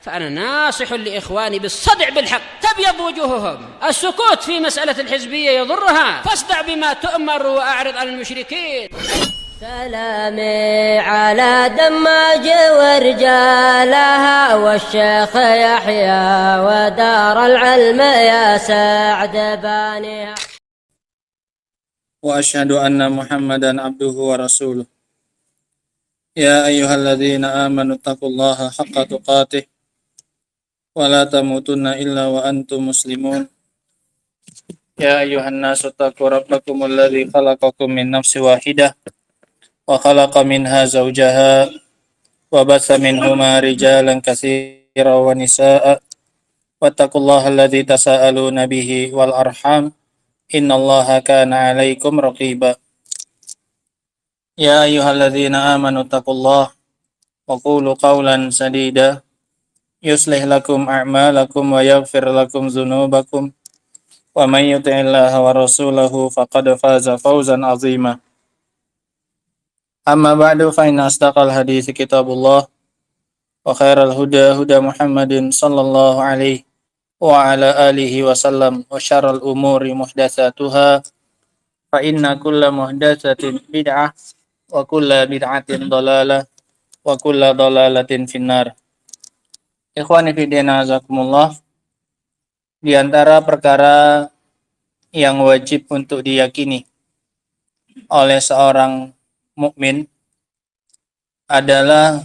فأنا ناصح لإخواني بالصدع بالحق تبيض وجوههم. السكوت في مسألة الحزبية يضرها، فاصدع بما تؤمر وأعرض عن المشركين. سلامي على دماج ورجالها والشيخ يحيى ودار العلم يا سعد بانيها. وأشهد أن محمدا عبده ورسوله. يا أيها الذين آمنوا اتقوا الله حق تقاته ولا تموتن إلا وأنتم مسلمون. يا أيها الناس اتقوا ربكم الذي خلقكم من نفس واحدة وخلق منها زوجها وبث منهما رجالا كثيرا ونساء واتقوا الله الذي تساءلون به والأرحام إن الله كان عليكم رقيبا. يا أيها الذين آمنوا اتقوا الله وقولوا قولا سديدا يصلح لكم أعمالكم ويغفر لكم ذنوبكم ومن يطع الله ورسوله فقد فاز فوزا عظيما. أما بعد فإن أصدق الحديث كتاب الله وخير الهدى هدى محمد صلى الله عليه وعلى آله وسلم وشر الأمور محدثاتها فإن كل محدثة بدعة وكل بدعة ضلالة وكل ضلالة في النار. Ikhwani fi din azakumullah, di antara perkara yang wajib untuk diyakini oleh seorang mukmin adalah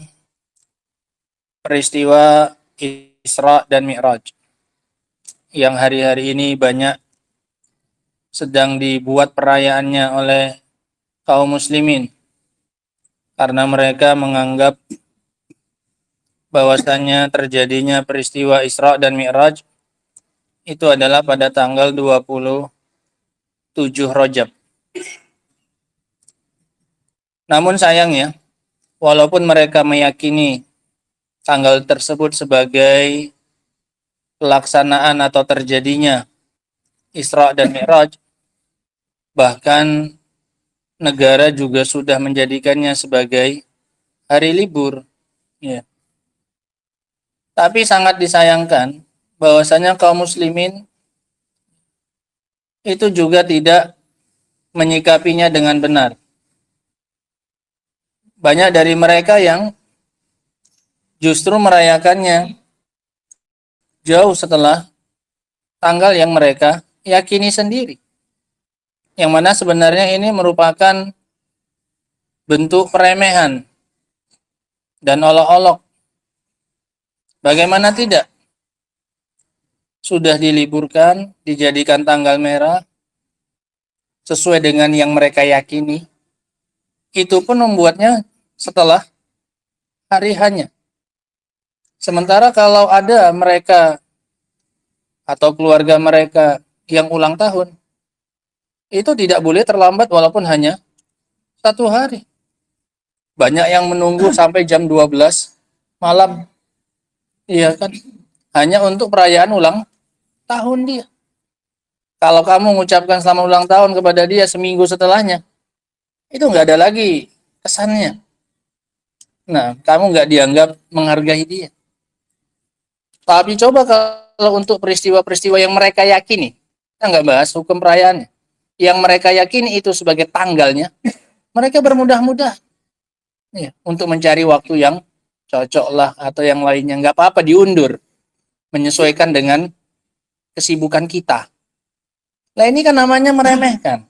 peristiwa Isra dan Mi'raj yang hari-hari ini banyak sedang dibuat perayaannya oleh kaum muslimin karena mereka menganggap bahwasanya terjadinya peristiwa Isra dan Mi'raj itu adalah pada tanggal 27 Rajab. Namun sayangnya, walaupun mereka meyakini tanggal tersebut sebagai pelaksanaan atau terjadinya Isra dan Mi'raj, bahkan negara juga sudah menjadikannya sebagai hari libur. Ya. Tapi sangat disayangkan bahwasanya kaum muslimin itu juga tidak menyikapinya dengan benar. Banyak dari mereka yang justru merayakannya jauh setelah tanggal yang mereka yakini sendiri. Yang mana sebenarnya ini merupakan bentuk peremehan dan olok-olok. Bagaimana tidak? Sudah diliburkan, dijadikan tanggal merah, sesuai dengan yang mereka yakini. Itu pun membuatnya setelah hari hanya. Sementara kalau ada mereka atau keluarga mereka yang ulang tahun, itu tidak boleh terlambat walaupun hanya 1 hari. Banyak yang menunggu sampai jam 12 malam. Iya kan? Hanya untuk perayaan ulang tahun dia. Kalau kamu mengucapkan selamat ulang tahun kepada dia seminggu setelahnya, itu nggak ada lagi kesannya. Nah, kamu nggak dianggap menghargai dia. Tapi coba kalau untuk peristiwa-peristiwa yang mereka yakini, kita nggak bahas hukum perayaannya, yang mereka yakini itu sebagai tanggalnya, mereka bermudah-mudah ya, untuk mencari waktu yang cocok lah atau yang lainnya, nggak apa-apa diundur, menyesuaikan dengan kesibukan kita. Nah ini kan namanya meremehkan.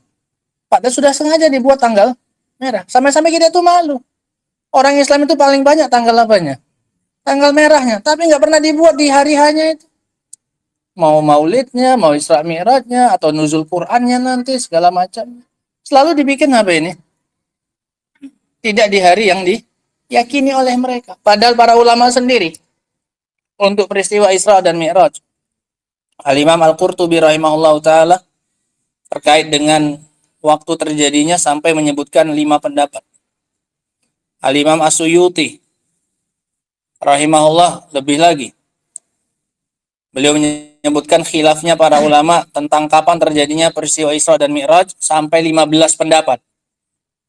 Padahal sudah sengaja dibuat tanggal merah. Sampai-sampai kita tuh malu. Orang Islam itu paling banyak tanggal apanya? Tanggal merahnya. Tapi nggak pernah dibuat di hari hanya itu. Mau maulidnya, mau Isra Mi'rajnya, atau nuzul Qur'annya nanti, segala macam. Selalu dibikin apa ini? Tidak di hari yang diyakini oleh mereka. Padahal para ulama sendiri, untuk peristiwa Isra dan Mi'raj, Al-Imam Al-Qurtubi rahimahullah ta'ala, terkait dengan waktu terjadinya sampai menyebutkan 5 pendapat. Al-Imam As-Suyuti rahimahullah lebih lagi. Beliau menyebutkan khilafnya para ulama tentang kapan terjadinya peristiwa Isra dan Mi'raj sampai 15 pendapat.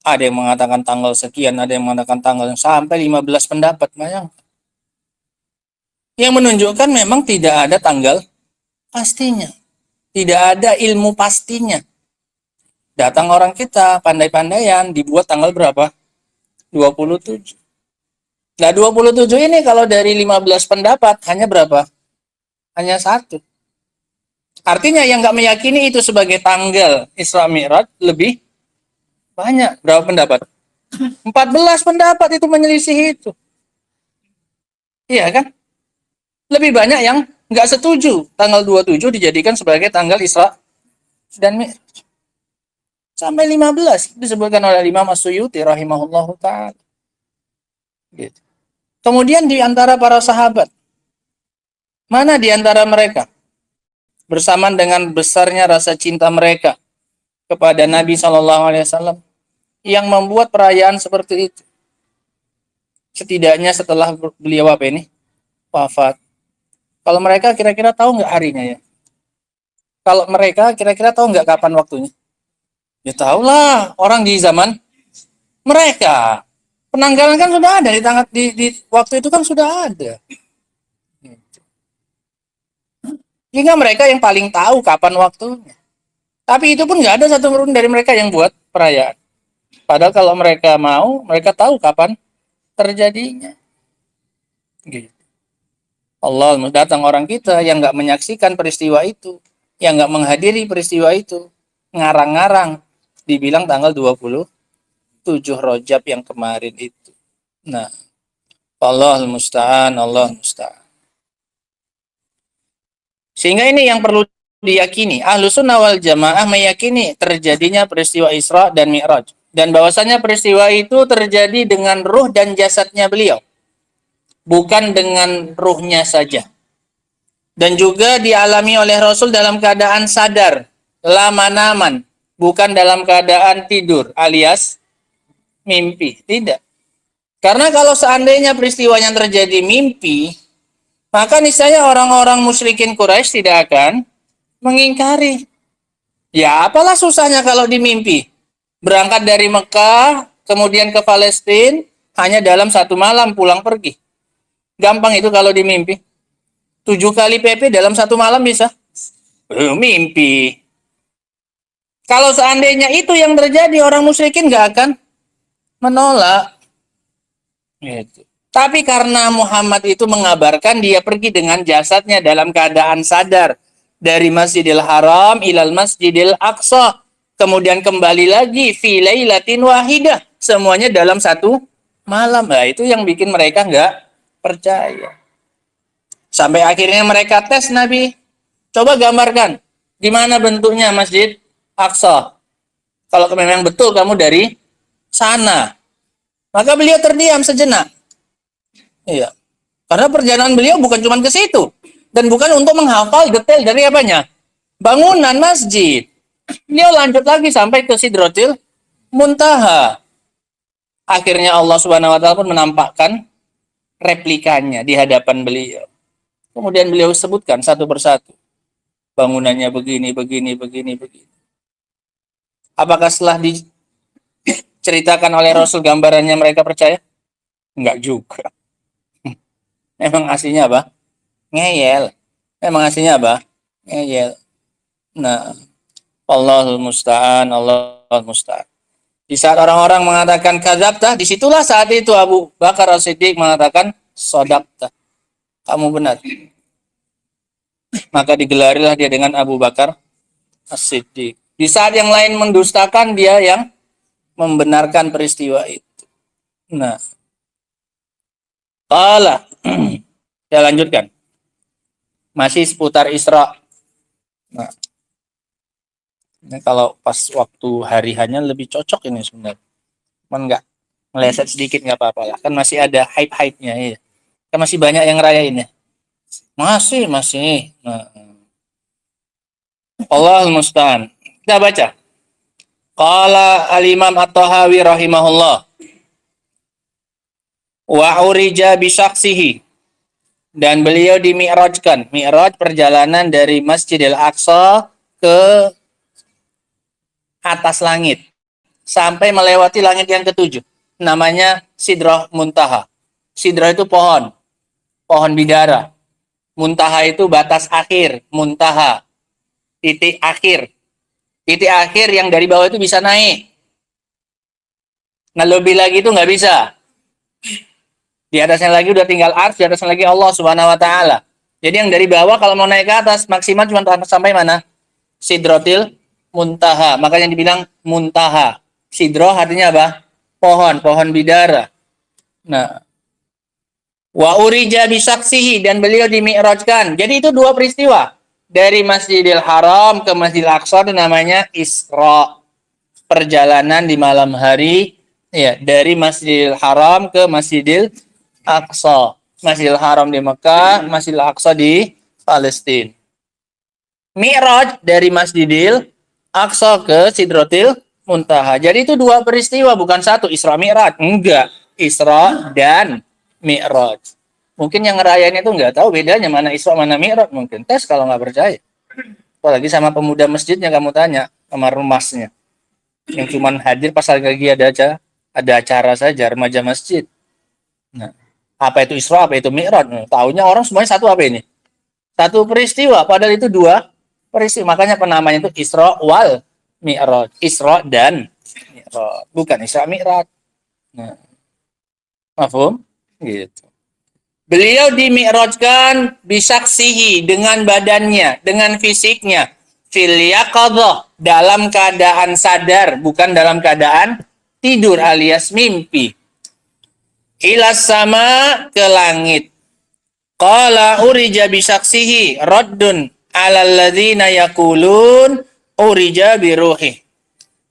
Ada yang mengatakan tanggal sekian, ada yang mengatakan tanggal sampai 15 pendapat. Bayang. Yang menunjukkan memang tidak ada tanggal pastinya. Tidak ada ilmu pastinya. Datang orang kita, pandai-pandaian, dibuat tanggal berapa? 27. Nah, 27 ini kalau dari 15 pendapat, hanya berapa? Hanya satu. Artinya yang nggak meyakini itu sebagai tanggal Isra Mi'raj lebih banyak. Berapa pendapat? 14 pendapat itu menyelisih itu. Iya kan? Lebih banyak yang nggak setuju tanggal 27 dijadikan sebagai tanggal Isra dan Mi'raj. Sampai 15 disebutkan oleh Imam As-Suyuti rahimahullahu ta'ala. Gitu. Kemudian di antara para sahabat, mana di antara mereka bersamaan dengan besarnya rasa cinta mereka kepada Nabi SAW yang membuat perayaan seperti itu? Setidaknya setelah beliau apa ini? Wafat. Kalau mereka kira-kira tahu nggak harinya ya? Kalau mereka kira-kira tahu nggak kapan waktunya? Ya tahulah, orang di zaman mereka. Penanggalan kan sudah ada di waktu itu kan sudah ada. Sehingga mereka yang paling tahu kapan waktunya. Tapi itu pun nggak ada satu pun dari mereka yang buat perayaan. Padahal kalau mereka mau, mereka tahu kapan terjadinya. Gitu. Allah datang orang kita yang nggak menyaksikan peristiwa itu, yang nggak menghadiri peristiwa itu, ngarang-ngarang, dibilang tanggal 27 Rajab yang kemarin itu. Nah, Allah musta'an, Allah musta'an. Sehingga ini yang perlu diyakini. Ahlussunnah wal Jamaah meyakini terjadinya peristiwa Isra dan Mi'raj. Dan bahwasanya peristiwa itu terjadi dengan ruh dan jasadnya beliau. Bukan dengan ruhnya saja. Dan juga dialami oleh Rasul dalam keadaan sadar. Lama-naman. Bukan dalam keadaan tidur alias mimpi. Tidak. Karena kalau seandainya peristiwa yang terjadi mimpi, maka niscaya orang-orang musyrikin Quraisy tidak akan mengingkari. Ya apalah susahnya kalau di mimpi. Berangkat dari Mekah, kemudian ke Palestina, hanya dalam satu malam pulang pergi. Gampang itu kalau di mimpi. 7 kali PP dalam satu malam bisa. Mimpi. Kalau seandainya itu yang terjadi, orang musyrikin nggak akan menolak. Gitu. Tapi karena Muhammad itu mengabarkan dia pergi dengan jasadnya dalam keadaan sadar dari Masjidil Haram ilal Masjidil Aqsa, kemudian kembali lagi fi lailatin wahidah, semuanya dalam satu malam. Nah, itu yang bikin mereka nggak percaya. Sampai akhirnya mereka tes Nabi. Coba gambarkan gimana bentuknya Masjid Aqsa. Kalau memang betul kamu dari sana. Maka beliau terdiam sejenak. Iya. Karena perjalanan beliau bukan cuma ke situ. Dan bukan untuk menghafal detail dari apanya? Bangunan masjid. Beliau lanjut lagi sampai ke Sidratil Muntaha. Akhirnya Allah Subhanahu wa taala pun menampakkan replikanya di hadapan beliau. Kemudian beliau sebutkan satu persatu. Bangunannya begini, begini, begini, begini. Apakah setelah diceritakan oleh Rasul gambarannya mereka percaya? Enggak juga. Memang aslinya apa? Ngeyel. Memang aslinya apa? Ngeyel. Nah, Allahul musta'an, Allahul musta'an. Di saat orang-orang mengatakan kadzabta, disitulah saat itu Abu Bakar As-Siddiq mengatakan sodakta. Kamu benar. Maka digelarilah dia dengan Abu Bakar As-Siddiq. Di saat yang lain mendustakan, dia yang membenarkan peristiwa itu. Nah, qala. Saya lanjutkan. Masih seputar Isra. Nah, ini kalau pas waktu hari hanya lebih cocok ini sebenarnya. Cuman nggak meleset sedikit nggak apa-apa lah. Kan masih ada hype-hype-nya. Ya. Kan masih banyak yang rayain ya. Masih. Nah. Allahul musta'an. Kita baca. Qala al-Imam At-Tahawi rahimahullah. Wa urija bisaksihi. Dan beliau dimi'rajkan. Mi'raj perjalanan dari Masjidil Aqsa ke atas langit. Sampai melewati langit yang ketujuh. Namanya Sidrah Muntaha. Sidrah itu pohon. Pohon bidara. Muntaha itu batas akhir, muntaha, titik akhir. Titik akhir yang dari bawah itu bisa naik. Nah, lebih lagi itu nggak bisa. Di atasnya lagi udah tinggal arsy, di atasnya lagi Allah Subhanahu wa taala. Jadi yang dari bawah kalau mau naik ke atas maksimal cuma sampai mana? Sidratil muntaha. Makanya dibilang muntaha. Sidroh artinya apa? Pohon, pohon bidara. Nah, wa urija bisaksihi, dan beliau dimi'rajkan. Jadi itu dua peristiwa. Dari Masjidil Haram ke Masjidil Aqsa itu namanya Isra. Perjalanan di malam hari, ya, dari Masjidil Haram ke Masjidil Aqsa. Masjidil Haram di Mekah, Masjidil Aqsa di Palestina. Mi'raj dari Masjidil Aqsa ke Sidratil Muntaha. Jadi itu dua peristiwa, bukan satu. Isra Mi'raj. Enggak. Isra dan Mi'raj. Mungkin yang ngerayain itu nggak tahu bedanya mana Isra mana Mi'raj. Mungkin tes kalau nggak percaya. Apalagi sama pemuda masjidnya kamu tanya, sama rumasnya. Yang cuman hadir pas lagi ada acara saja, remaja masjid. Nah, apa itu Isra, apa itu Mi'raj? Taunya orang semuanya satu apa ini? Satu peristiwa, padahal itu dua peristiwa. Makanya penamanya itu Isra wal Mi'raj. Isra dan Mi'raj. Bukan Isra Mi'raj. Nah, mafhum? Gitu. Beliau dimi'rajkan bisaksihi, dengan badannya, dengan fisiknya. Fil yaqadhah, dalam keadaan sadar, bukan dalam keadaan tidur alias mimpi. Ilas sama, ke langit. Qala urija bisaksihi raddun alal ladzina yaqulun urija biruhi.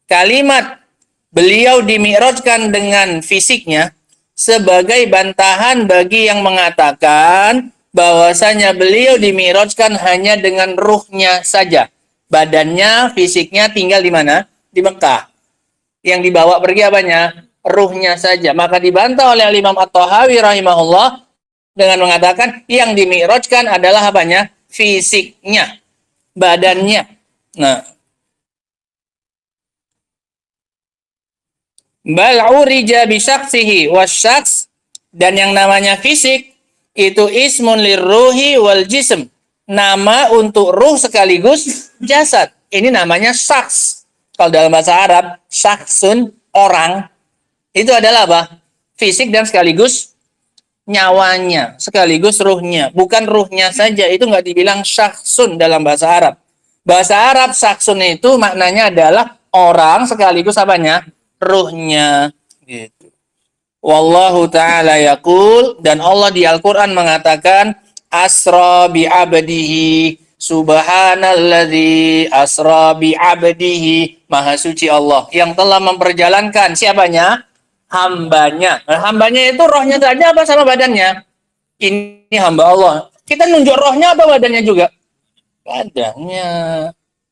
Kalimat beliau dimi'rajkan dengan fisiknya sebagai bantahan bagi yang mengatakan bahwasanya beliau dimi'rajkan hanya dengan ruhnya saja. Badannya, fisiknya tinggal di mana? Di Mekah. Yang dibawa pergi apanya? Ruhnya saja. Maka dibantah oleh Imam At-Tahawi rahimahullah dengan mengatakan yang dimi'rajkan adalah apanya? Fisiknya, badannya. Nah, bal urija bisaksihi wasyaks, dan yang namanya fisik itu ismun lirruhi wal jism, nama untuk ruh sekaligus jasad. Ini namanya syaks. Kalau dalam bahasa Arab, syaksun, orang, itu adalah apa? Fisik dan sekaligus nyawanya, sekaligus ruhnya. Bukan ruhnya saja, itu nggak dibilang syaksun dalam bahasa Arab. Bahasa Arab syaksun itu maknanya adalah orang sekaligus apanya? Ruhnya. Gitu. Wallahu ta'ala yaqul, dan Allah di Al-Quran mengatakan asra bi abdihi, subhanalladzi asra bi abdihi, maha suci Allah yang telah memperjalankan siapanya? Hambanya. Nah, hambanya itu rohnya saja apa sama badannya? Ini hamba Allah. Kita nunjuk rohnya apa badannya juga? Badannya.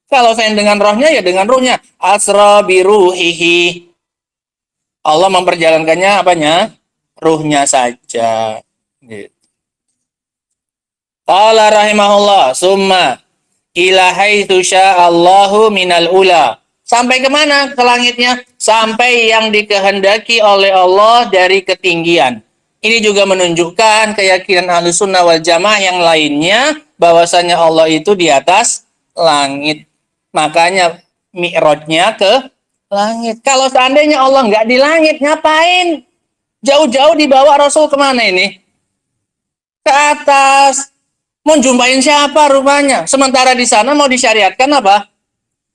Kalau saya dengan rohnya ya dengan ruhnya. Asra bi ruhihi. Allah memperjalankannya apanya? Ruhnya saja. Gitu. Qala rahimahullah summa ila haitsu sya'allahu minal ula. Sampai kemana ke langitnya? Sampai yang dikehendaki oleh Allah dari ketinggian. Ini juga menunjukkan keyakinan Ahlussunnah wal Jamaah yang lainnya bahwasanya Allah itu di atas langit. Makanya mi'rajnya ke langit. Kalau seandainya Allah nggak di langit, ngapain jauh-jauh dibawa Rasul kemana ini? Ke atas. Mau jumpain siapa rupanya? Sementara di sana mau disyariatkan apa?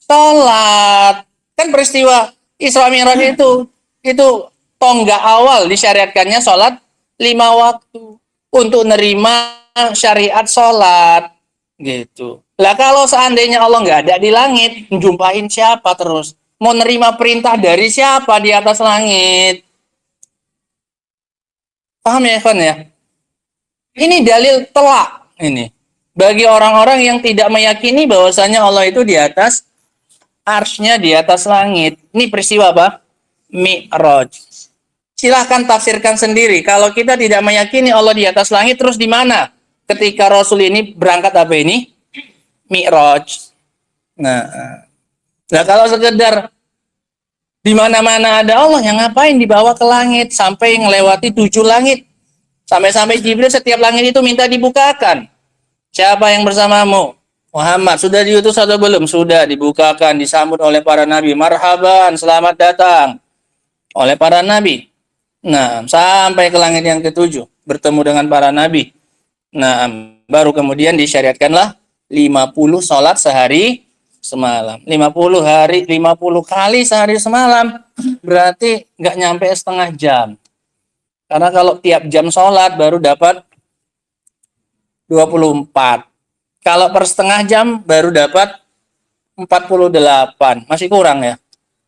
Sholat. Kan peristiwa Isra Mi'raj itu tonggak awal disyariatkannya sholat 5 waktu. Untuk nerima syariat sholat. Gitu. Lah kalau seandainya Allah nggak ada di langit, jumpain siapa terus? Mau nerima perintah dari siapa di atas langit? Paham ya, Ikhwan ya? Ini dalil telak ini. Bagi orang-orang yang tidak meyakini bahwasanya Allah itu di atas arsy-nya, di atas langit. Ini peristiwa apa? Mi'raj. Silahkan tafsirkan sendiri. Kalau kita tidak meyakini Allah di atas langit, terus di mana? Ketika Rasul ini berangkat apa ini? Mi'raj. Nah, kalau sekedar di mana-mana ada Allah, yang ngapain dibawa ke langit sampai melewati 7 langit? Sampai-sampai Jibril setiap langit itu minta dibukakan. Siapa yang bersamamu? Muhammad. Sudah diutus atau belum? Sudah, dibukakan, disambut oleh para nabi. Marhaban, selamat datang oleh para nabi. Nah, sampai ke langit yang ketujuh, bertemu dengan para nabi. Nah, baru kemudian disyariatkanlah 50 sholat sehari semalam. 50 hari, 50 kali sehari semalam. Berarti nggak nyampe setengah jam. Karena kalau tiap jam sholat baru dapat 24. Kalau per setengah jam baru dapat 48. Masih kurang ya?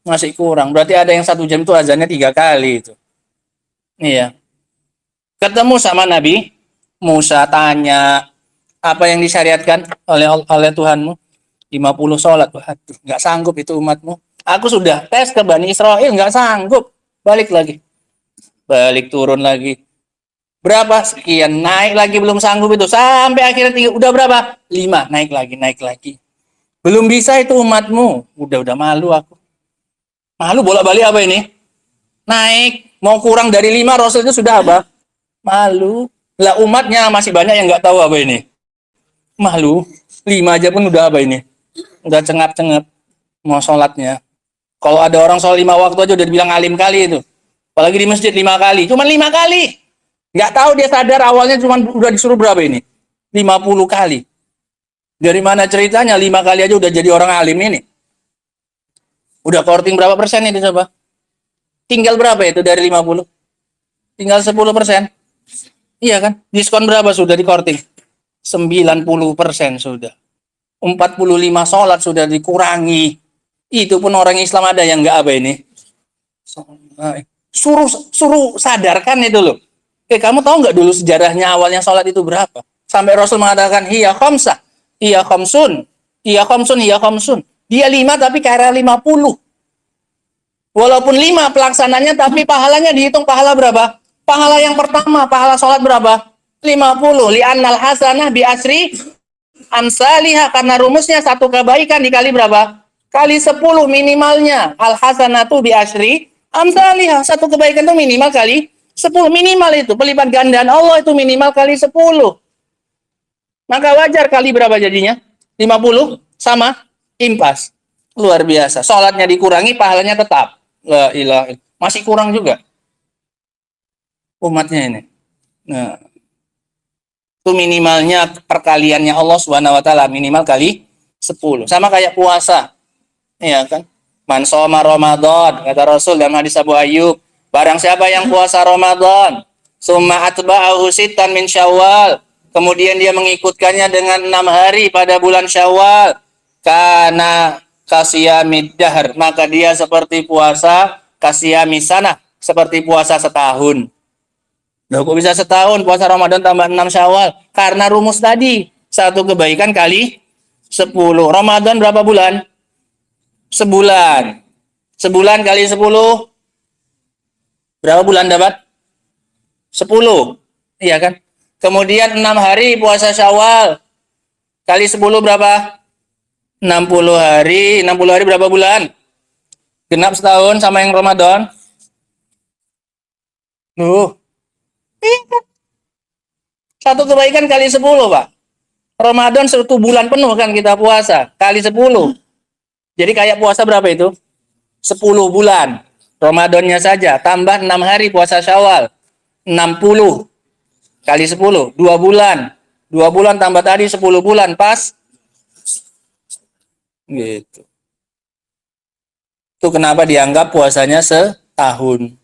Masih kurang. Berarti ada yang 1 jam itu azannya 3 kali itu. Iya. Ketemu sama Nabi Musa, tanya apa yang disyariatkan oleh Tuhanmu? 50 sholat. Waduh, nggak sanggup itu umatmu. Aku sudah tes ke Bani Israel, nggak sanggup. Balik lagi. Balik turun lagi. Berapa? Sekian. Naik lagi, belum sanggup itu. Sampai akhirnya tinggal, udah berapa? 5. Naik lagi, naik lagi. Belum bisa itu umatmu. Udah malu aku. Malu bolak-balik apa ini? Naik. Mau kurang dari 5, Rasul itu sudah apa? Malu. Lah umatnya masih banyak yang nggak tahu apa ini. Malu. 5 aja pun udah apa ini? Udah cengap-cengap. Mau sholatnya. Kalau ada orang sholat 5 waktu aja udah dibilang alim kali itu. Apalagi di masjid 5 kali. Cuman 5 kali. Nggak tahu dia sadar awalnya cuman udah disuruh berapa ini? 50 kali. Dari mana ceritanya 5 kali aja udah jadi orang alim ini? Udah korting berapa persen itu coba? Tinggal berapa itu dari 50? Tinggal 10%. Iya kan? Diskon berapa sudah di korting? 90% sudah. 45 sholat sudah dikurangi. Itu pun orang Islam ada yang nggak apa ini? Suruh sadarkan itu loh. Kamu tahu nggak dulu sejarahnya awalnya sholat itu berapa? Sampai Rasul mengatakan, hiya khamsah, hiya khamsun, hiya khamsun, hiya khamsun. Dia 5 tapi kira 50. Walaupun 5 pelaksananya tapi pahalanya dihitung pahala berapa? Pahala yang pertama, pahala sholat berapa? 50. Li'annal hasanah bi asri amsalihah. Karena rumusnya satu kebaikan dikali berapa? Kali 10 minimalnya. Al hasanatu bi asri amsalihah. Satu kebaikan itu minimal kali 10. Minimal itu. Pelipat gandaan Allah itu minimal kali 10. Maka wajar kali berapa jadinya? 50 sama impas. Luar biasa. Sholatnya dikurangi, pahalanya tetap. La ilaha illallah. Masih kurang juga umatnya ini. Nah, itu minimalnya perkaliannya Allah Subhanahu wa taala minimal kali 10. Sama kayak puasa. Iya kan? Man shoma Ramadan, kata Rasul dalam hadis Abu Ayyub, barang siapa yang puasa Ramadan, summa atba'ahu sittan min Syawal, kemudian dia mengikutkannya dengan 6 hari pada bulan Syawal, kana kasiyamid dahr, maka dia seperti puasa kasiyami sana, seperti puasa setahun. Loh, kok bisa setahun puasa Ramadan tambah 6 Syawal? Karena rumus tadi, satu kebaikan kali 10. Ramadan berapa bulan? Sebulan. Sebulan kali 10. Berapa bulan dapat? 10. Iya kan? Kemudian 6 hari puasa Syawal. Kali 10 berapa? 60 hari. 60 hari berapa bulan? Genap setahun sama yang Ramadan. Satu kebaikan kali 10, Pak. Ramadan 1 bulan penuh kan kita puasa. Kali 10. Jadi kayak puasa berapa itu? 10 bulan. Ramadannya saja. Tambah 6 hari puasa Syawal. 60. Kali 10. 2 bulan. 2 bulan tambah tadi 10 bulan. Pas. Gitu. Itu kenapa dianggap puasanya setahun.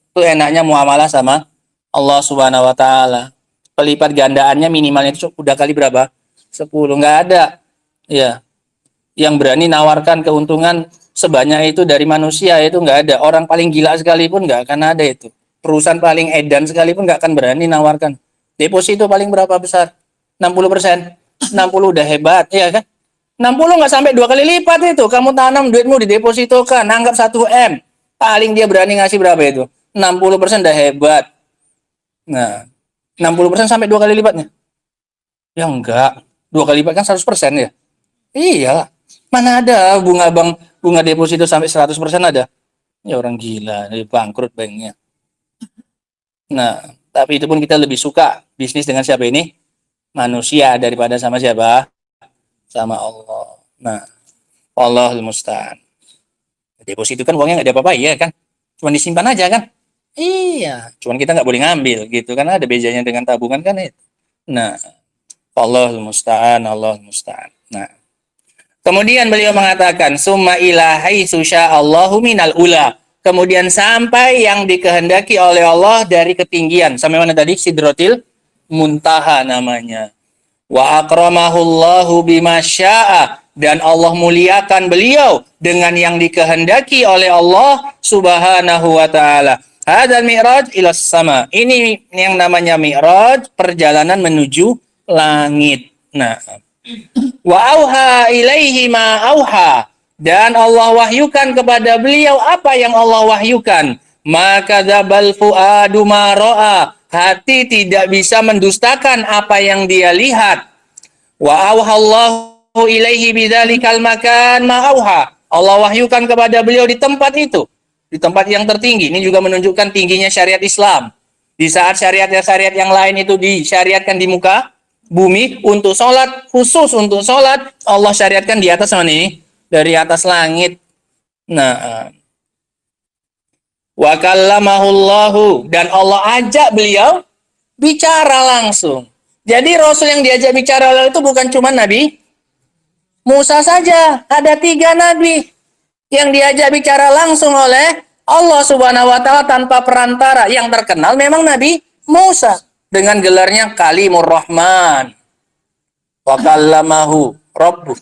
Itu enaknya muamalah sama Allah Subhanahu wa taala. Pelipat gandaannya minimalnya itu udah kali berapa? 10. Nggak ada. Ya. Yang berani nawarkan keuntungan sebanyak itu dari manusia itu nggak ada. Orang paling gila sekalipun nggak akan ada itu. Perusahaan paling edan sekalipun nggak akan berani nawarkan. Deposito paling berapa besar? 60%. 60 udah hebat, ya kan? 60 nggak sampai 2 kali lipat itu. Kamu tanam duitmu di deposito kan, anggap 1 M. Paling dia berani ngasih berapa itu? 60% udah hebat. Nah, 60% sampai 2 kali lipatnya? Ya enggak. 2 kali lipat kan 100% ya? Iya. Mana ada bunga deposito sampai 100% ada? Ya orang gila, bangkrut banknya. Nah, tapi itu pun kita lebih suka bisnis dengan siapa ini? manusia daripada sama siapa? Sama Allah. Nah, Allahul musta'an. Deposito kan uangnya nggak diapa-apa, iya kan? Cuma disimpan aja kan? Iya, cuman kita nggak boleh ngambil gitu kan, ada bedanya dengan tabungan kan itu. Nah, Allahul musta'an, Allahul musta'an. Nah, kemudian beliau mengatakan summa ilahi susya Allahu minal ula. Kemudian sampai yang dikehendaki oleh Allah dari ketinggian. Sampai mana tadi? Sidratil muntaha namanya. Wa akramahullahu bima syaa, dan Allah muliakan beliau dengan yang dikehendaki oleh Allah Subhanahu wa taala. Hadzal mi'raj ila sama. Ini yang namanya mi'raj, perjalanan menuju langit. Nah, wa auha ilaihi ma auha, dan Allah wahyukan kepada beliau apa yang Allah wahyukan. Maka dzabal fuadu ma ra'a, hati tidak bisa mendustakan apa yang dia lihat. Wa auhallahu ilaihi bidzalikal makan ma auha, Allah wahyukan kepada beliau di tempat itu, di tempat yang tertinggi. Ini juga menunjukkan tingginya syariat Islam. Di saat syariat-syariat yang lain itu disyariatkan di muka bumi untuk sholat, khusus untuk sholat Allah syariatkan di atas mana ini? Dari atas langit. Nah, wa kallamahullahu, dan Allah ajak beliau bicara langsung. Jadi Rasul yang diajak bicara itu bukan cuma Nabi Musa saja, ada 3 nabi yang diajak bicara langsung oleh Allah Subhanahu wa taala tanpa perantara. Yang terkenal memang Nabi Musa dengan gelarnya Kalimur Rahman. Wa kallamahu rabbuh,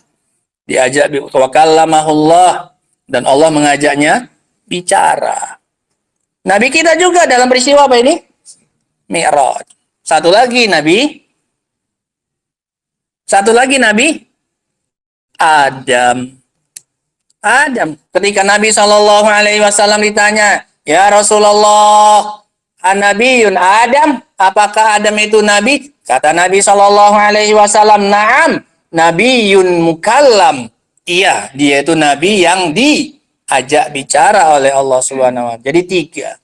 diajak wa kallamahullah, dan Allah mengajaknya bicara. Nabi kita juga dalam peristiwa apa ini? Mi'raj. Satu lagi Nabi Adam. Ketika Nabi SAW ditanya, ya Rasulullah, An-Nabiyun Adam, apakah Adam itu Nabi? Kata Nabi SAW, na'am, Nabiyun mukallam. Iya, dia itu Nabi yang diajak bicara oleh Allah Subhanahu wa taala. Jadi 3.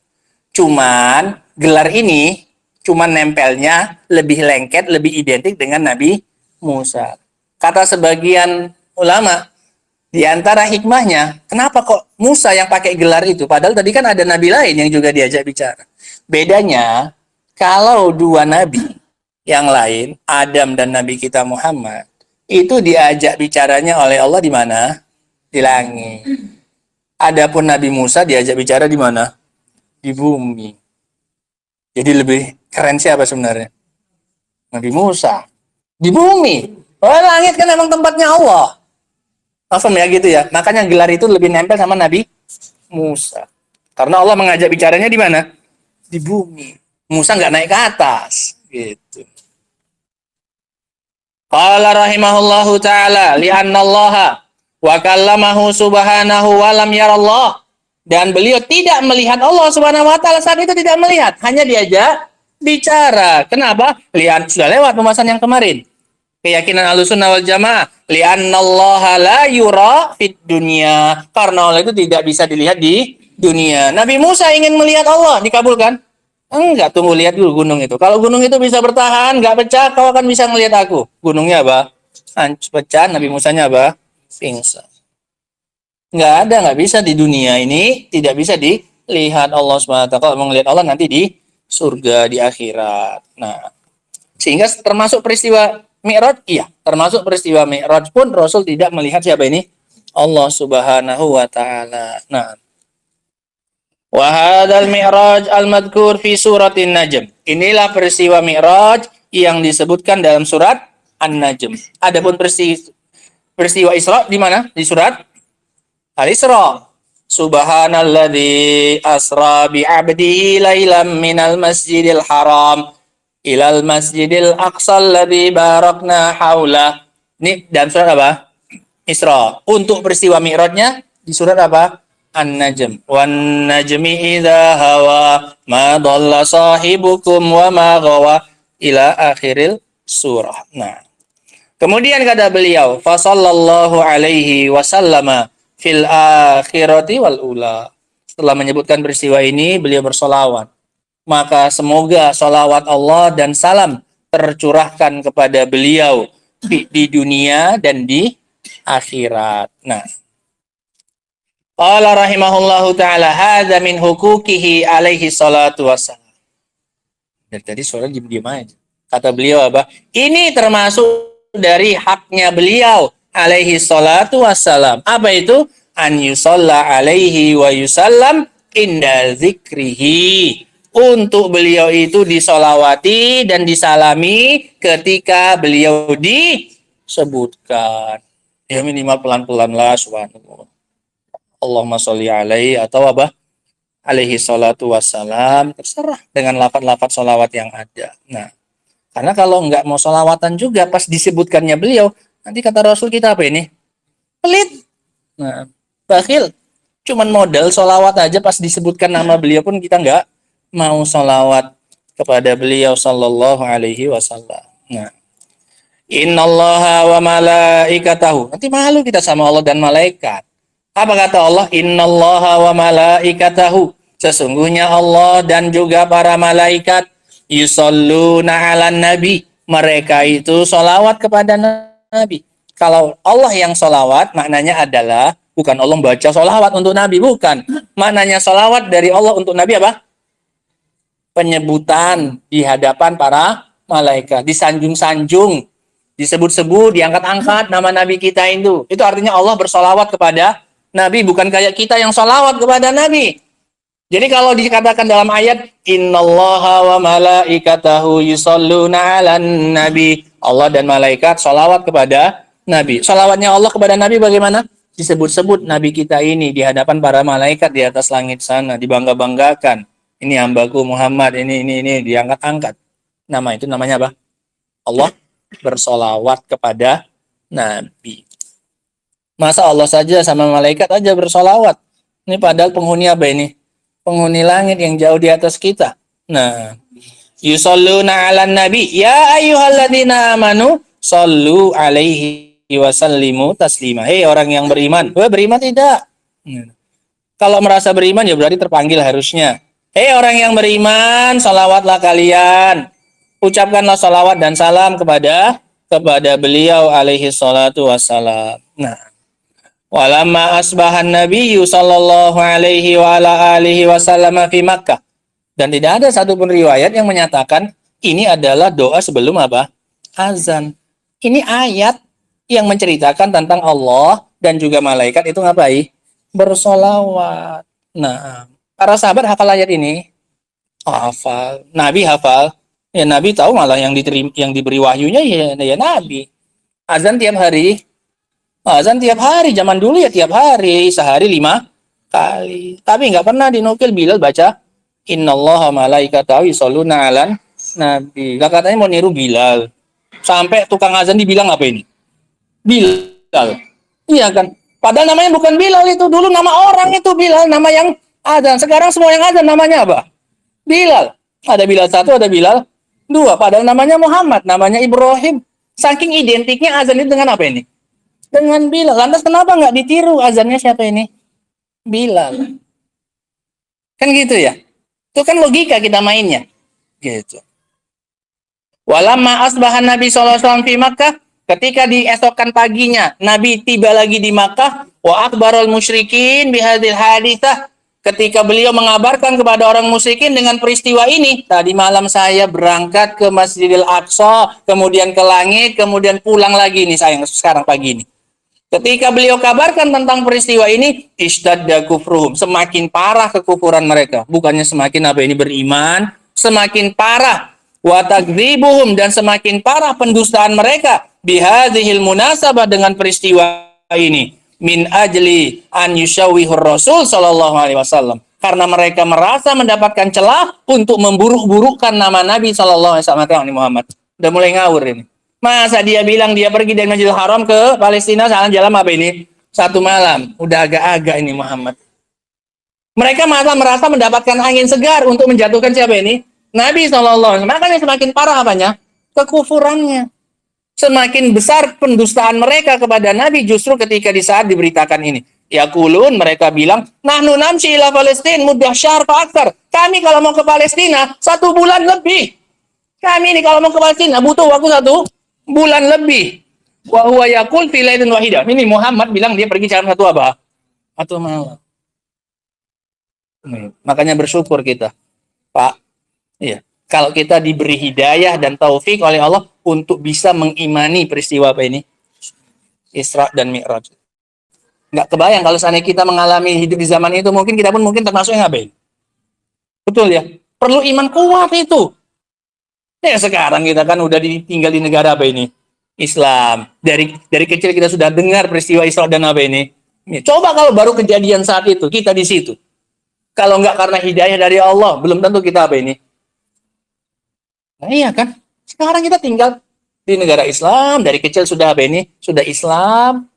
Cuman gelar ini cuman nempelnya lebih lengket, lebih identik dengan Nabi Musa. Kata sebagian ulama, di antara hikmahnya, kenapa kok Musa yang pakai gelar itu? Padahal tadi kan ada nabi lain yang juga diajak bicara. Bedanya, kalau 2 nabi yang lain, Adam dan Nabi kita Muhammad, itu diajak bicaranya oleh Allah di mana? Di langit. Adapun Nabi Musa diajak bicara di mana? Di bumi. Jadi lebih keren siapa sebenarnya? Nabi Musa. Di bumi. Oh, langit kan emang tempatnya Allah. Langsung ya gitu ya. Makanya gelar itu lebih nempel sama Nabi Musa. Karena Allah mengajak bicaranya di mana? Di bumi. Musa nggak naik ke atas. Gitu. Qala rahimahullahu ta'ala li'anna Allah wa kallamahu subhanahu wa lam yarallah. Dan beliau tidak melihat Allah Subhanahu wa taala, saat itu tidak melihat, hanya diajak bicara. Kenapa? Lihat, sudah lewat pembahasan yang kemarin. Keyakinan Ahlussunnah wal Jamaah, li'annallaha la yura fid dunya. Karena Allah itu tidak bisa dilihat di dunia. Nabi Musa ingin melihat Allah, dikabulkan? Enggak, tunggu lihat dulu gunung itu. Kalau gunung itu bisa bertahan, enggak pecah, kau akan bisa melihat aku. Gunungnya apa? Pecah, Nabi Musanya apa? Pingsan. Nggak bisa di dunia ini, tidak bisa dilihat Allah SWT. Kalau mau melihat Allah nanti di surga, di akhirat. Nah, sehingga termasuk peristiwa Mi'raj, iya, termasuk peristiwa Mi'raj pun Rasul tidak melihat siapa ini? Allah Subhanahu wa taala. Nah, wa hadzal Mi'raj al-madhkur fi suratin Najm. Inilah peristiwa Mi'raj yang disebutkan dalam surat An-Najm. Adapun peristiwa Isra di mana? Di surat Al-Isra. Subhanalladzi asra bi 'abdihi lailam minal masjidil haram ilal masjidil aqsa alladzi barakna haula. Ini dalam surat apa? Isra. Untuk peristiwa Mi'rajnya di surat apa? An-Najm. Wan najmi idza hawa ma dhalla sahibukum wa ma ghawa ila akhiril surah. Nah, kemudian kata beliau, fa sallallahu alaihi wasallama fil akhirati wal ula. Setelah menyebutkan peristiwa ini, beliau bersolawat. Maka semoga solawat Allah dan salam tercurahkan kepada beliau di dunia dan di akhirat. Nah, qala rahimahullahu taala hadza min huquqihi alaihi salatu wassalam. Dari tadi suara diam-diam aja. Kata beliau apa? Ini termasuk dari haknya beliau alaihi salatu wassalam. Apa itu? An yusalla alaihi wa yusallam inda zikrihi. Untuk beliau itu disolawati dan disalami ketika beliau disebutkan. Ya minimal pelan-pelan lah, subhanallah. Allahumma sholli alaihi atau apa? Alaihi salatu wassalam. Terserah dengan lafaz-lafaz solawat yang ada. Nah, karena kalau nggak mau solawatan juga pas disebutkannya beliau, nanti kata Rasul kita apa ini? Pelit. Nah, bakhil. Cuman modal solawat aja pas disebutkan nama beliau pun kita nggak mau solawat kepada beliau sallallahu alaihi wasallam. Nah, innallaha wa malaikatahu. Nanti malu kita sama Allah dan malaikat. Apa kata Allah? Innallaha wa malaikatahu. Sesungguhnya Allah dan juga para malaikat yusalluna 'alan nabi. Mereka itu solawat kepada Nabi. Kalau Allah yang solawat, maknanya adalah bukan Allah baca solawat untuk Nabi, bukan. Maknanya solawat dari Allah untuk Nabi apa? Penyebutan di hadapan para malaikat, disanjung-sanjung, disebut-sebut, diangkat-angkat nama Nabi kita itu. Itu artinya Allah bersolawat kepada Nabi, bukan kayak kita yang solawat kepada Nabi. Jadi kalau dikatakan dalam ayat innallaha wa malaikatahu yusalluna 'alan nabi, Allah dan malaikat solawat kepada Nabi. Solawatnya Allah kepada Nabi bagaimana? Disebut-sebut Nabi kita ini di hadapan para malaikat di atas langit sana, dibangga-banggakan. Ini hambaku Muhammad, ini diangkat-angkat. Nama itu namanya apa? Allah bersolawat kepada Nabi. Masa Allah saja sama malaikat aja bersolawat? Ini padahal penghuni apa ini? Penghuni langit yang jauh di atas kita. Nah, yusalluna 'alan nabi ya ayyuhalladzina amanu sallu alaihi wa sallimu taslima. Hei orang yang beriman. Beriman tidak? Kalau merasa beriman ya berarti terpanggil harusnya. Hei orang yang beriman, salawatlah kalian. Ucapkanlah salawat dan salam kepada beliau alaihi salatu wassalam. Nah, walamma asbahan nabiyyu sallallahu alaihi wa ala alihi wasallam fi Makkah. Dan tidak ada satupun riwayat yang menyatakan ini adalah doa sebelum apa? Azan. Ini ayat yang menceritakan tentang Allah dan juga malaikat itu ngapain? Bersolawat. Nah, para sahabat hafal ayat ini? Hafal. Nabi hafal. Ya Nabi tahu malah yang diberi wahyunya ya Nabi. Azan tiap hari. Azan tiap hari. Zaman dulu ya tiap hari. Sehari 5 kali. Tapi nggak pernah dinukil Bilal baca innallaha malaikatahu yusholluna 'alan nabi. Gak katanya mau niru Bilal. Sampai tukang azan dibilang apa ini? Bilal. Iya kan? Padahal namanya bukan Bilal itu. Dulu nama orang itu Bilal. Nama yang azan. Sekarang semua yang azan namanya apa? Bilal. Ada Bilal 1, ada Bilal 2. Padahal namanya Muhammad. Namanya Ibrahim. Saking identiknya azan itu dengan apa ini? Dengan Bilal. Lantas kenapa nggak ditiru azannya siapa ini? Bilal. Kan gitu ya? Itu kan logika kita mainnya. Gitu. Walamma asbahan Nabi SAW fi Makkah. Ketika di esokan paginya Nabi tiba lagi di Makkah, wa akbarul musyrikin bihadil haditsah, ketika beliau mengabarkan kepada orang musyrikin dengan peristiwa ini, tadi malam saya berangkat ke Masjidil Aqsa, kemudian ke langit, kemudian pulang lagi nih saya sekarang pagi ini. Ketika beliau kabarkan tentang peristiwa ini, ishtadda kufruhum, semakin parah kekufuran mereka. Bukannya semakin apa ini beriman, semakin parah. Wa takdzibuhum, dan semakin parah pendustaan mereka bihadzihil munasabah, dengan peristiwa ini, min ajli an yushawwihur Rasul sallallahu alaihi wasallam, karena mereka merasa mendapatkan celah untuk memburuk-burukkan nama Nabi sallallahu alaihi wasallam. Muhammad udah mulai ngawur ini. Masa dia bilang dia pergi dari Masjidil Haram ke Palestina jalan apa ini? 1 malam. Udah agak-agak ini Muhammad. Mereka malah merasa mendapatkan angin segar untuk menjatuhkan siapa ini? Nabi SAW. Makanya semakin parah apanya? Kekufurannya. Semakin besar pendustaan mereka kepada Nabi justru ketika di saat diberitakan ini. Yaqulun, mereka bilang, nahnu namshi ila Palestin mudah syar fa aktsar. Kami kalau mau ke Palestina 1 bulan lebih. Kami ini kalau mau ke Palestina butuh waktu 1 bulan lebih. Wa huwa yaqul fi lailatin wahidah. Ini Muhammad bilang dia pergi dalam satu apa? Satu malam. Makanya bersyukur kita, Pak. Iya. Kalau kita diberi hidayah dan taufik oleh Allah untuk bisa mengimani peristiwa apa ini? Isra dan Mi'raj. Nggak kebayang kalau seandainya kita mengalami hidup di zaman itu, mungkin kita pun termasuk yang ngapain? Betul ya? Perlu iman kuat itu. Ya sekarang kita kan udah tinggal di negara apa ini? Islam. Dari kecil kita sudah dengar peristiwa Isra dan apa ini? Coba kalau baru kejadian saat itu, kita di situ. Kalau nggak karena hidayah dari Allah, belum tentu kita apa ini? Nah iya kan? Sekarang kita tinggal di negara Islam, dari kecil sudah apa ini? Sudah Islam.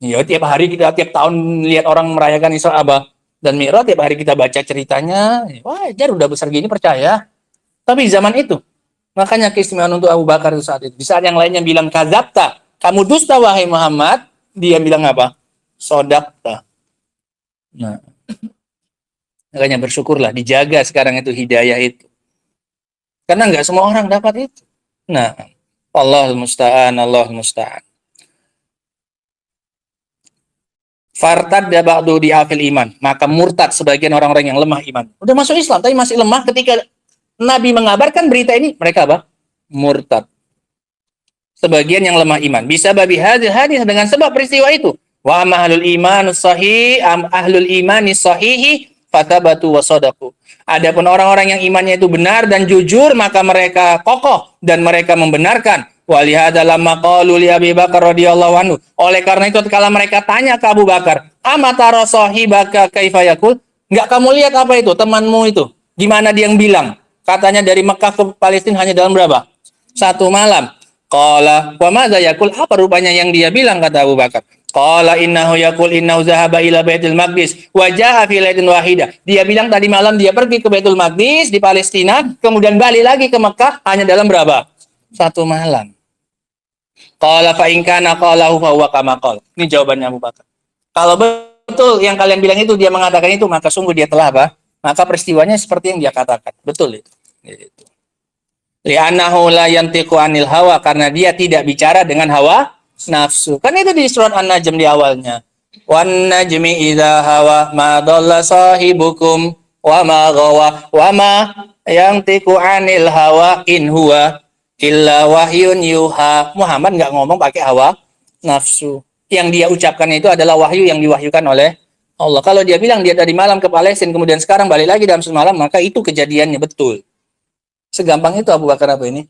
Ya tiap hari kita, tiap tahun lihat orang merayakan Isra apa dan Mi'raj, tiap hari kita baca ceritanya. Wajar, udah besar gini percaya. Tapi zaman itu, makanya keistimewaan untuk Abu Bakar itu saat itu. Di saat yang lainnya bilang kadzabta, kamu dusta wahai Muhammad, dia bilang apa? Sodakta. Nah, makanya bersyukurlah, dijaga sekarang itu hidayah itu. Karena nggak semua orang dapat itu. Nah, Allahul musta'an, Allahul musta'an. Fartadda ba'du di'afil iman, maka murtad sebagian orang-orang yang lemah iman. Udah masuk Islam tapi masih lemah, ketika Nabi mengabarkan berita ini, mereka apa? Murtad. Sebagian yang lemah iman. Bisa babi hadis dengan sebab peristiwa itu. Wa ahlul iman sahih, ahlul imani sahihi fatabatu wa sadaqu. Adapun orang-orang yang imannya itu benar dan jujur, maka mereka kokoh dan mereka membenarkan. Walihada lamma qalu li Abi Bakar radhiyallahu anhu. Oleh karena itu kala mereka tanya ke Abu Bakar, "Amatara sahibaka kaifa yaqul?" Enggak kamu lihat apa itu temanmu itu? Gimana dia yang bilang? Katanya dari Mekah ke Palestina hanya dalam berapa? 1 malam. Qala wa madza yaqul? Apa rupanya yang dia bilang, kata Abu Bakar? Qala innahu yaqul innahu zahaba ila Baitul Maqdis wa jaa fi lailatin wahidah. Dia bilang tadi malam dia pergi ke Baitul Maqdis di Palestina, kemudian balik lagi ke Mekah hanya dalam berapa? 1 malam. Qala fa in kana qalahu fa huwa kama qala. Ini jawabannya Abu Bakar. Kalau betul yang kalian bilang itu, dia mengatakan itu, maka sungguh dia telah apa? Maka peristiwanya seperti yang dia katakan. Betul itu. Gitu. Li'annahu la yantiqu anil hawa, karena dia tidak bicara dengan hawa nafsu. Kan itu di surat An-Najm di awalnya. Wan najmi idza hawa ma dhalla sahibukum wa ma ghawa wa ma yantiqu anil hawa in huwa illa wahyun yuha. Muhammad nggak ngomong pakai hawa nafsu. Yang dia ucapkan itu adalah wahyu yang diwahyukan oleh Allah. Kalau dia bilang dia tadi malam ke Palestina, kemudian sekarang balik lagi dalam semalam, maka itu kejadiannya betul. Segampang itu Abu Bakar apa ini?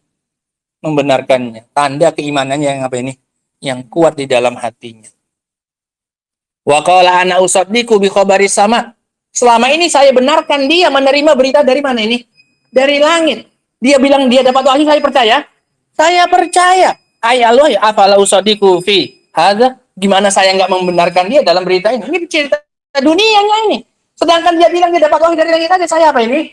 Membenarkannya. Tanda keimanannya yang apa ini? Yang kuat di dalam hatinya. Wa qala ana usaddiqu bi khabari sama. Selama ini saya benarkan dia menerima berita dari mana ini? Dari langit. Dia bilang dia dapat wahyu, saya percaya. Saya percaya. Ay Allah ya afala usaddiqu fi hadza. Gimana saya nggak membenarkan dia dalam berita ini? Ini cerita dunianya ini. Sedangkan dia bilang dia dapat wahyu dari langit aja, saya apa ini?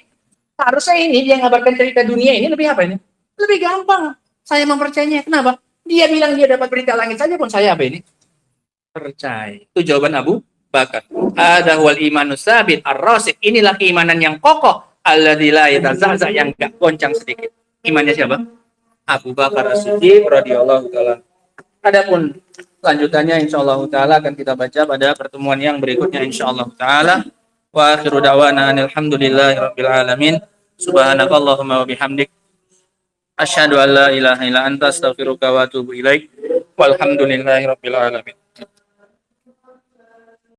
Harusnya ini dia ngabarkan cerita dunia ini lebih apa ini? Lebih gampang. Saya mempercayainya. Kenapa? Dia bilang dia dapat berita langit saja pun saya apa ini? Percaya. Itu jawaban Abu Bakar. Hadza wal imanus sabit ar-rasik. Inilah keimanan yang kokoh. Alladzi la yatazahza, yang enggak goncang sedikit. Imannya siapa? Abu Bakar As-Siddiq radhiyallahu taala. Adapun lanjutannya insyaallah taala akan kita baca pada pertemuan yang berikutnya insyaallah taala. Wa akhiru da'wana alhamdulillahirabbil alamin. Subhanakallahumma wa bihamdik asyhadu an la ilaha illa anta astaghfiruka wa atubu ilaik. Walhamdulillahirabbil alamin.